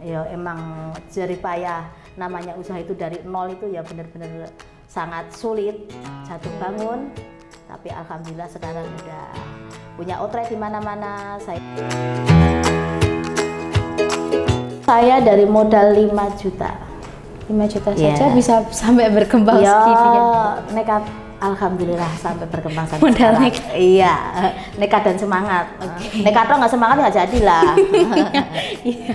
Ya emang jerih payah, namanya usaha itu dari nol itu ya benar-benar sangat sulit, jatuh bangun. Tapi alhamdulillah sekarang udah punya outlet di mana-mana. Saya dari modal 5 juta. 5 juta saja bisa sampai berkembang segini kan? Nekat, alhamdulillah sampai berkembang sampai modal sekarang. nekat. Iya, nekat dan semangat. Nekat dong nggak semangat nggak jadilah. Iya.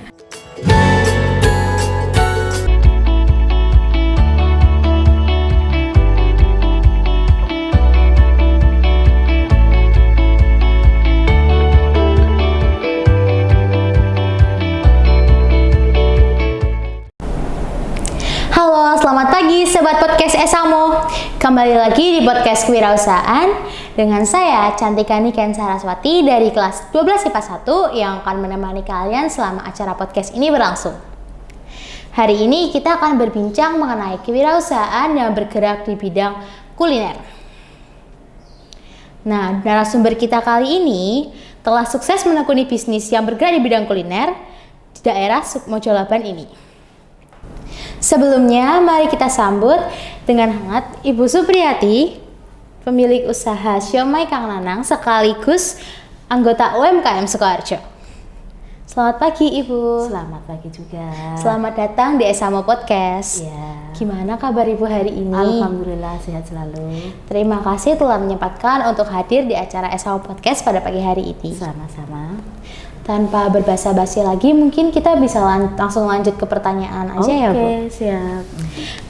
Halo, selamat pagi Sobat Podcast Esamo. Kembali lagi di Podcast Kewirausahaan dengan saya Cantika Niken Saraswati dari kelas 12 IPA 1 yang akan menemani kalian selama acara podcast ini berlangsung. Hari ini kita akan berbincang mengenai kewirausahaan yang bergerak di bidang kuliner. Nah, narasumber kita kali ini telah sukses menekuni bisnis yang bergerak di bidang kuliner di daerah Mojolaban ini. Sebelumnya, mari kita sambut dengan hangat Ibu Supriyati, pemilik usaha Siomay Kang Nanang sekaligus anggota UMKM Sukoharjo. Selamat pagi Ibu. Selamat pagi juga. Selamat datang di Esamo Podcast. Ya. Gimana kabar Ibu hari ini? Alhamdulillah sehat selalu. Terima kasih telah menyempatkan untuk hadir di acara Esamo Podcast pada pagi hari ini. Sama-sama. Tanpa berbasa-basi lagi, mungkin kita bisa langsung lanjut ke pertanyaan aja ya Bu. Oke, siap.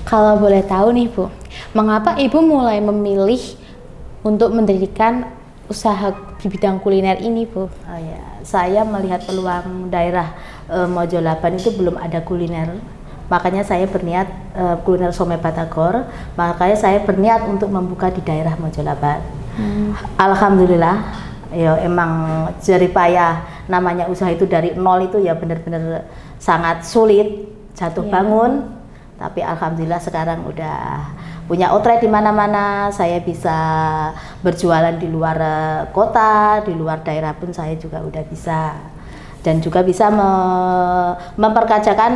Kalau boleh tahu nih Bu, mengapa Ibu mulai memilih untuk mendirikan usaha di bidang kuliner ini Bu? Oh ya, saya melihat peluang daerah Mojolaban itu belum ada kuliner. Makanya saya berniat kuliner somai batagor. Makanya saya berniat untuk membuka di daerah Mojolaban. Alhamdulillah. Ya emang jerih payah, namanya usaha itu dari nol itu ya benar-benar sangat sulit, jatuh bangun. Tapi alhamdulillah sekarang udah punya outlet di mana-mana. Saya bisa berjualan di luar kota, di luar daerah pun saya juga udah bisa. Dan juga bisa memperkerjakan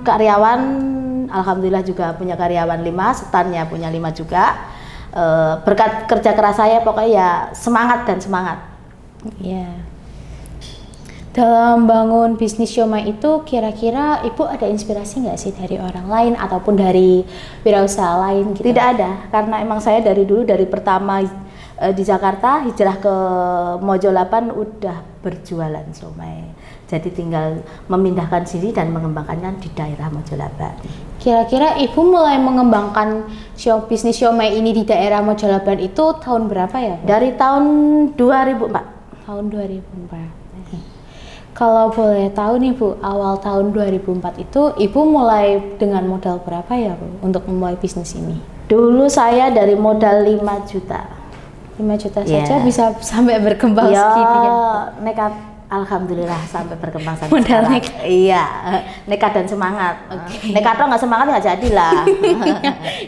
karyawan. Alhamdulillah juga punya karyawan 5, stannya punya 5 juga. Berkat kerja keras saya pokoknya ya semangat dan semangat. Ya. Dalam bangun bisnis siomay itu kira-kira Ibu ada inspirasi nggak sih dari orang lain ataupun dari wirausaha lain gitu? Tidak ada, karena emang saya dari dulu dari pertama di Jakarta hijrah ke Mojolaban udah berjualan siomay. Jadi tinggal memindahkan diri dan mengembangkannya di daerah Mojolaban. Kira-kira Ibu mulai mengembangkan bisnis siomay ini di daerah Mojolaban itu tahun berapa ya Bu? Dari tahun 2004. Tahun 2004. Kalau boleh tahu nih Bu, awal tahun 2004 itu Ibu mulai dengan modal berapa ya Bu untuk memulai bisnis ini? Dulu saya dari modal 5 juta. 5 juta saja bisa sampai berkembang segini kan? Nekat, alhamdulillah sampai berkembang sampai modal sekarang. nekat. Iya, nekat dan semangat. Nekat dong nggak semangat nggak jadilah.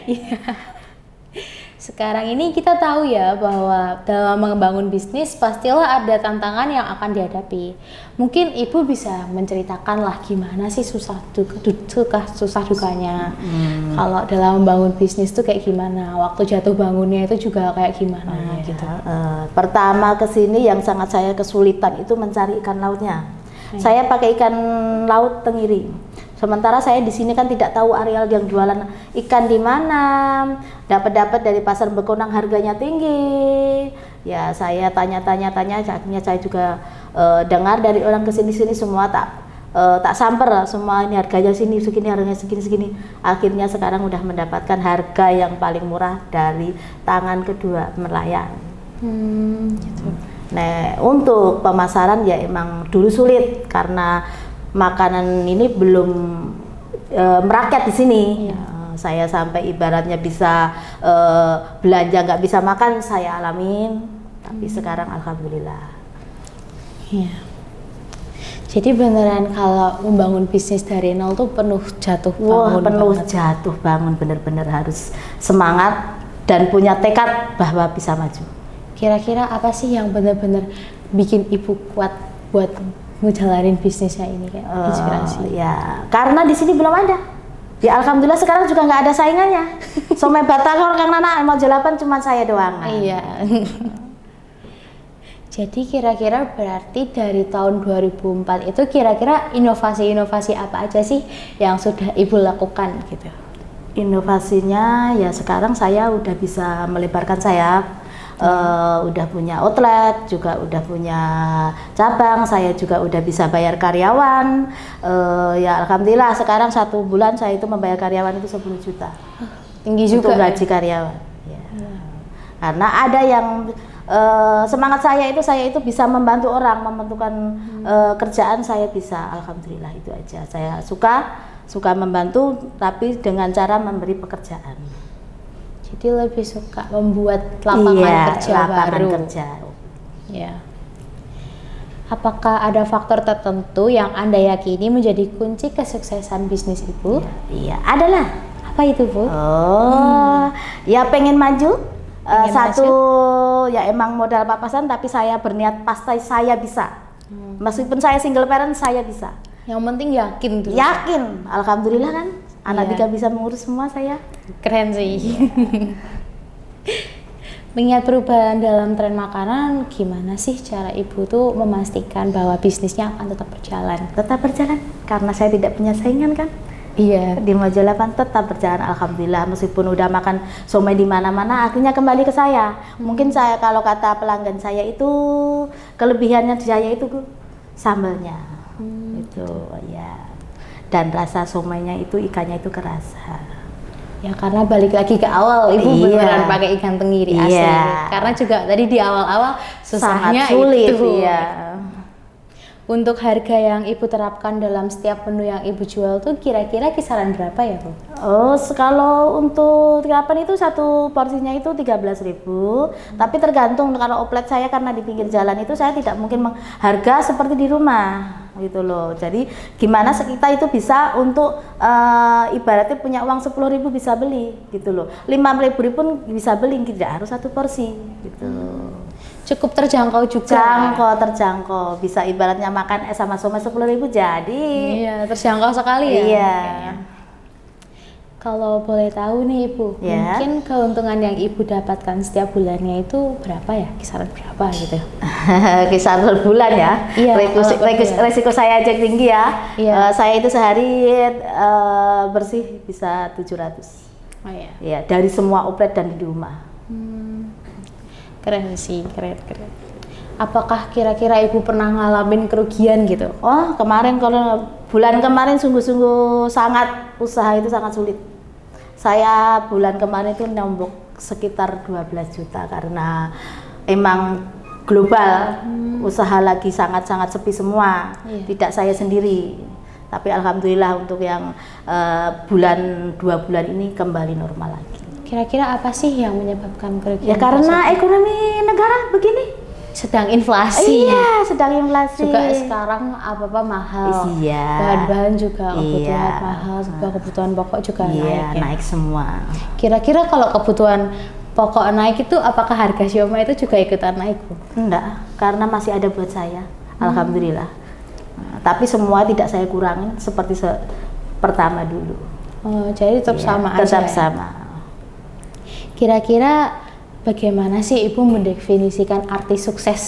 Iya. Sekarang ini kita tahu ya bahwa dalam membangun bisnis pastilah ada tantangan yang akan dihadapi. Mungkin Ibu bisa menceritakan lah gimana sih susah dukanya. Kalau dalam membangun bisnis tuh kayak gimana, waktu jatuh bangunnya itu juga kayak gimana gitu. Pertama kesini yang sangat saya kesulitan itu mencari ikan lautnya. Saya pakai ikan laut tenggiri. Sementara saya di sini kan tidak tahu areal yang jualan ikan di mana, dapat dari pasar Bekonang harganya tinggi. Ya saya tanya, akhirnya saya juga dengar dari orang kesini semua tak samper semua ini harganya segini, harganya segini. Akhirnya sekarang udah mendapatkan harga yang paling murah dari tangan kedua nelayan. Gitu. Nah untuk pemasaran ya emang dulu sulit karena makanan ini belum merakyat di sini. Saya sampai ibaratnya bisa belanja nggak bisa makan saya alamin, tapi sekarang alhamdulillah. Ya. Jadi beneran kalau membangun bisnis dari nol tuh penuh jatuh bangun. Penuh banget. jatuh bangun, bener-bener harus semangat dan punya tekad bahwa bisa maju. Kira-kira apa sih yang benar-benar bikin Ibu kuat buat ngejalanin bisnisnya ini kayak inspirasi? Ya, karena di sini belum ada. Ya alhamdulillah sekarang juga nggak ada saingannya. Somai Batagor Kang Nana Mojo 8 cuma saya doang. Iya. Jadi kira-kira berarti dari tahun 2004 itu kira-kira inovasi-inovasi apa aja sih yang sudah Ibu lakukan gitu? Inovasinya ya sekarang saya udah bisa melebarkan sayap, udah punya outlet, juga udah punya cabang, saya juga udah bisa bayar karyawan. Ya alhamdulillah sekarang 1 bulan saya itu membayar karyawan itu 10 juta. Tinggi juga. Untuk gaji karyawan. Ya. Karena ada yang semangat saya itu bisa membantu orang, membentukkan kerjaan saya bisa, alhamdulillah itu aja. Saya suka membantu tapi dengan cara memberi pekerjaan. Jadi lebih suka membuat lapangan kerja baru. Kerja. Ya. Apakah ada faktor tertentu yang Anda yakini menjadi kunci kesuksesan bisnis Ibu? Iya, adalah. Apa itu, Bu? Ya pengen maju. Satu ya emang modal papasan tapi saya berniat pasti saya bisa. Meskipun saya single parent saya bisa. Yang penting yakin tuh. Yakin, alhamdulillah kan. Anak 3 bisa mengurus semua saya. Keren sih. Mengingat perubahan dalam tren makanan, gimana sih cara Ibu tuh memastikan bahwa bisnisnya akan tetap berjalan? Tetap berjalan karena saya tidak punya saingan kan. Iya. Di Mojo 8 tetap berjalan alhamdulillah, meskipun udah makan somai di mana-mana akhirnya kembali ke saya. Mungkin saya kalau kata pelanggan saya itu kelebihannya saya itu sambalnya. Itu ya. Dan rasa somainya itu ikannya itu kerasa. Ya karena balik lagi ke awal Ibu beneran pakai ikan tenggiri asli. Karena juga tadi di awal-awal susahnya sangat sulit itu. Ya. Untuk harga yang Ibu terapkan dalam setiap menu yang Ibu jual tuh kira-kira kisaran berapa ya, Bu? Kalau untuk terapan itu satu porsinya itu 13.000, tapi tergantung kalau outlet saya karena di pinggir jalan itu saya tidak mungkin harga seperti di rumah gitu loh. Jadi gimana kita itu bisa untuk ibaratnya punya uang 10.000 bisa beli gitu loh. 5.000 pun bisa beli, tidak harus satu porsi gitu. Cukup terjangkau juga. Terjangkau. Bisa ibaratnya makan es sama somai 10.000 jadi. Iya, terjangkau sekali ya. Iya. Kalau boleh tahu nih Ibu, mungkin keuntungan yang Ibu dapatkan setiap bulannya itu berapa ya? Kisaran berapa gitu? Kisaran per bulan ya. Iya, resiko saya aja tinggi ya. Iya. Saya itu sehari bersih bisa 700. Oh iya. Ya, dari semua outlet dan di rumah. Keren sih, keren. Apakah kira-kira Ibu pernah ngalamin kerugian gitu? Kemarin kalau bulan kemarin sungguh-sungguh sangat usaha itu sangat sulit. Saya bulan kemarin itu nombok sekitar 12 juta karena emang global usaha lagi sangat-sangat sepi semua. Tidak saya sendiri. Tapi alhamdulillah untuk yang 2 bulan ini kembali normal lagi. Kira-kira apa sih yang menyebabkan kerugian? Ya karena ekonomi negara begini. Sedang inflasi. Iya, sedang inflasi. Juga sekarang apa-apa mahal. Iya. Bahan-bahan juga kebutuhan mahal, juga kebutuhan pokok juga naik. Iya, naik semua. Kira-kira kalau kebutuhan pokok naik itu apakah harga siomay itu juga ikutan naik, Bu? Enggak, karena masih ada buat saya. Alhamdulillah. Tapi semua tidak saya kurangin seperti pertama dulu. Jadi tetap sama aja. Tetap sama. Kira-kira bagaimana sih Ibu mendefinisikan arti sukses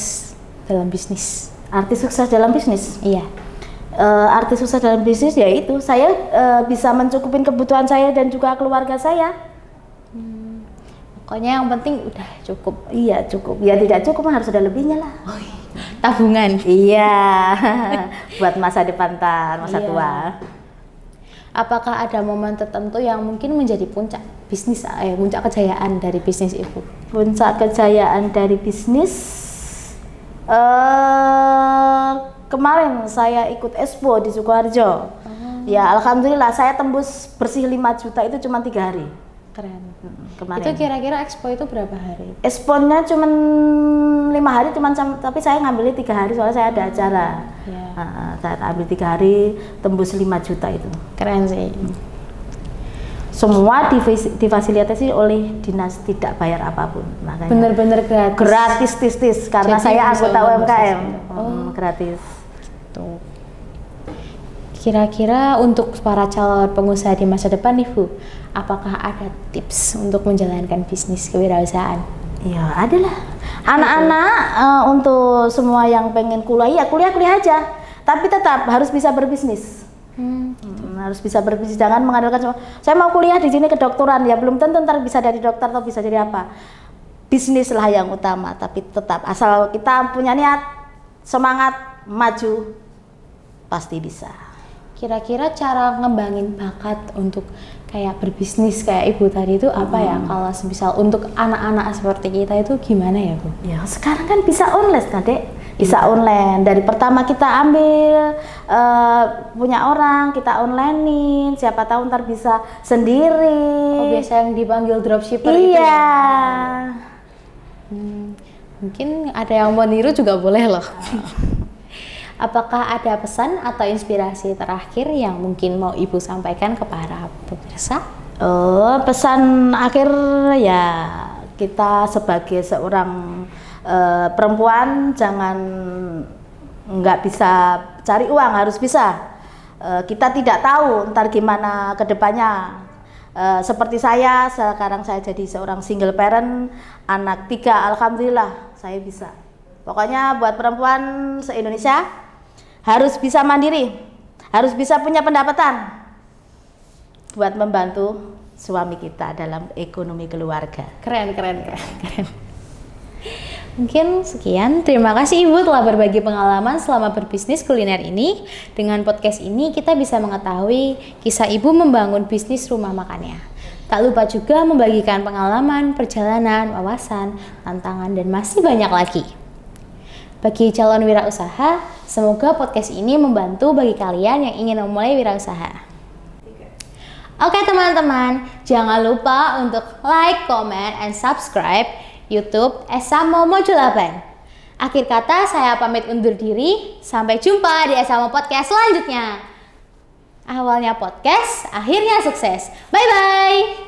dalam bisnis? Arti sukses dalam bisnis? Iya. Arti sukses dalam bisnis yaitu saya bisa mencukupin kebutuhan saya dan juga keluarga saya. Pokoknya yang penting udah cukup. Iya cukup. Ya tidak cukup harus ada lebihnya lah. Tabungan. Iya. Buat masa depan masa tua. Apakah ada momen tertentu yang mungkin menjadi puncak bisnis, puncak kejayaan dari bisnis Ibu? Puncak kejayaan dari bisnis, kemarin saya ikut Expo di Sukoharjo. Ya alhamdulillah saya tembus bersih 5 juta itu cuma 3 hari. Keren. Kemarin. Itu kira-kira Expo itu berapa hari? Expo-nya cuma 5 hari, tapi saya ngambilnya 3 hari soalnya saya ada acara. Saya ambil 3 hari tembus 5 juta itu. Keren sih. Semua difasilitasi oleh dinas, tidak bayar apapun. Makanya bener-bener gratis. Gratis tis karena jadi saya anggota UMKM. Oh. Gratis. gitu. Kira-kira untuk para calon pengusaha di masa depan nih Bu, apakah ada tips untuk menjalankan bisnis kewirausahaan? Ya ada lah. Anak-anak untuk semua yang pengen kuliah, ya kuliah aja. Tapi tetap harus bisa berbisnis. Harus bisa berbisnis, jangan mengandalkan semua. Saya mau kuliah di sini kedokteran, ya belum tentu ntar bisa jadi dokter atau bisa jadi apa. Bisnis lah yang utama, tapi tetap asal kita punya niat, semangat, maju, pasti bisa. Kira-kira cara ngembangin bakat untuk kayak berbisnis kayak Ibu tadi itu apa ya? Kalau misal untuk anak-anak seperti kita itu gimana ya Bu? Ya sekarang kan bisa online kan Dek, bisa online. Dari pertama kita ambil punya orang, kita onlinein, siapa tahu ntar bisa sendiri. Oh biasa yang dipanggil dropshipper iya. itu ya? Mungkin ada yang mau niru juga boleh loh. Apakah ada pesan atau inspirasi terakhir yang mungkin mau Ibu sampaikan kepada pemirsa? Pesan akhir ya, kita sebagai seorang perempuan jangan nggak bisa cari uang, harus bisa. Kita tidak tahu ntar gimana kedepannya. Seperti saya, sekarang saya jadi seorang single parent, anak 3, alhamdulillah saya bisa. Pokoknya buat perempuan se-Indonesia harus bisa mandiri, harus bisa punya pendapatan buat membantu suami kita dalam ekonomi keluarga. Keren. Mungkin sekian, terima kasih Ibu telah berbagi pengalaman selama berbisnis kuliner ini. Dengan podcast ini kita bisa mengetahui kisah Ibu membangun bisnis rumah makannya. Tak lupa juga membagikan pengalaman, perjalanan, wawasan, tantangan, dan masih banyak lagi. Bagi calon wirausaha, semoga podcast ini membantu bagi kalian yang ingin memulai wirausaha. Oke teman-teman, jangan lupa untuk like, comment, and subscribe YouTube Esamo Mojo 8. Akhir kata, saya pamit undur diri. Sampai jumpa di Esamo Podcast selanjutnya. Awalnya podcast, akhirnya sukses. Bye-bye!